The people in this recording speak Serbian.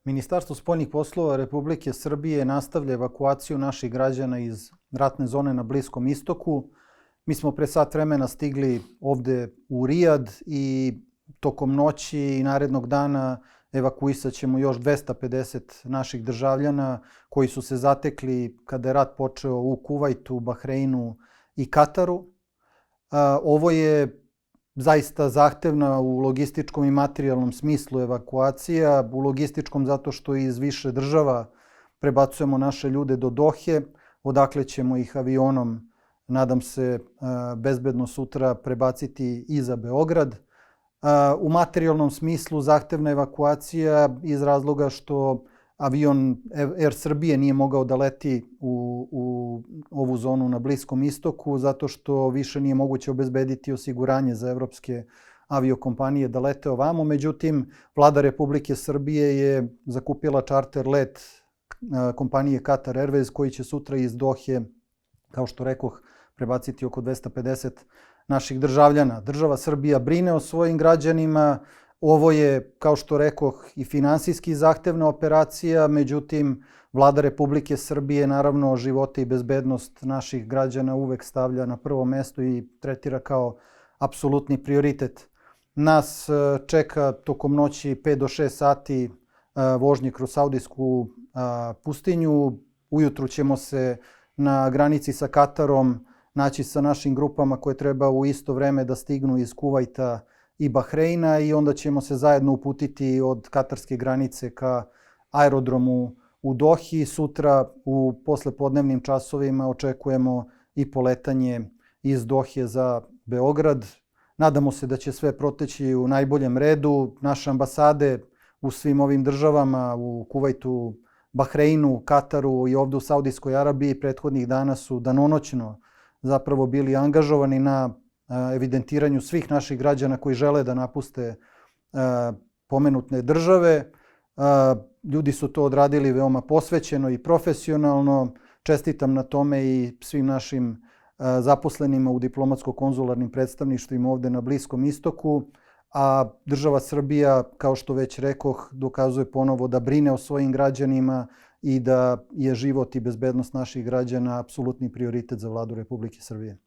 Ministarstvo spoljnih poslova Republike Srbije nastavlja evakuaciju naših građana iz ratne zone na Bliskom istoku. Mi smo pre sat vremena stigli ovde u Rijad i tokom noći i narednog dana evakuisat ćemo još 250 naših državljana koji su se zatekli kada je rat počeo u Kuvajtu, Bahreinu i Kataru. Ovo je zaista zahtevna u logističkom i materijalnom smislu evakuacija. U logističkom zato što iz više država prebacujemo naše ljude do Dohe, odakle ćemo ih avionom, nadam se, bezbedno sutra prebaciti i za Beograd. U materijalnom smislu zahtevna evakuacija iz razloga što avion Air Srbije nije mogao da leti u ovu zonu na Bliskom istoku zato što više nije moguće obezbediti osiguranje za evropske aviokompanije da lete ovamo. Međutim, Vlada Republike Srbije je zakupila čarter let kompanije Qatar Airways koji će sutra iz Dohe, kao što rekoh, prebaciti oko 250 naših državljana. Država Srbija brine o svojim građanima. Ovo je, kao što rekoh, i finansijski zahtevna operacija, međutim, Vlada Republike Srbije naravno živote i bezbednost naših građana uvek stavlja na prvo mesto i tretira kao apsolutni prioritet. Nas čeka tokom noći 5 do 6 sati vožnje kroz Saudijsku pustinju. Ujutru ćemo se na granici sa Katarom naći sa našim grupama koje treba u isto vreme da stignu iz Kuvajta i Bahreina i onda ćemo se zajedno uputiti od katarske granice ka aerodromu u Dohi. Sutra u poslepodnevnim časovima očekujemo i poletanje iz Dohe za Beograd. Nadamo se da će sve proteći u najboljem redu. Naše ambasade u svim ovim državama, u Kuvajtu, Bahreinu, Kataru i ovdje u Saudijskoj Arabiji prethodnih dana su danonoćno zapravo bili angažovani na evidentiranju svih naših građana koji žele da napuste pomenute države. Ljudi su to odradili veoma posvećeno i profesionalno. Čestitam na tome i svim našim zaposlenima u diplomatsko-konzularnim predstavništvima ovde na Bliskom istoku. A država Srbija, kao što već rekoh, dokazuje ponovo da brine o svojim građanima i da je život i bezbednost naših građana apsolutni prioritet za Vladu Republike Srbije.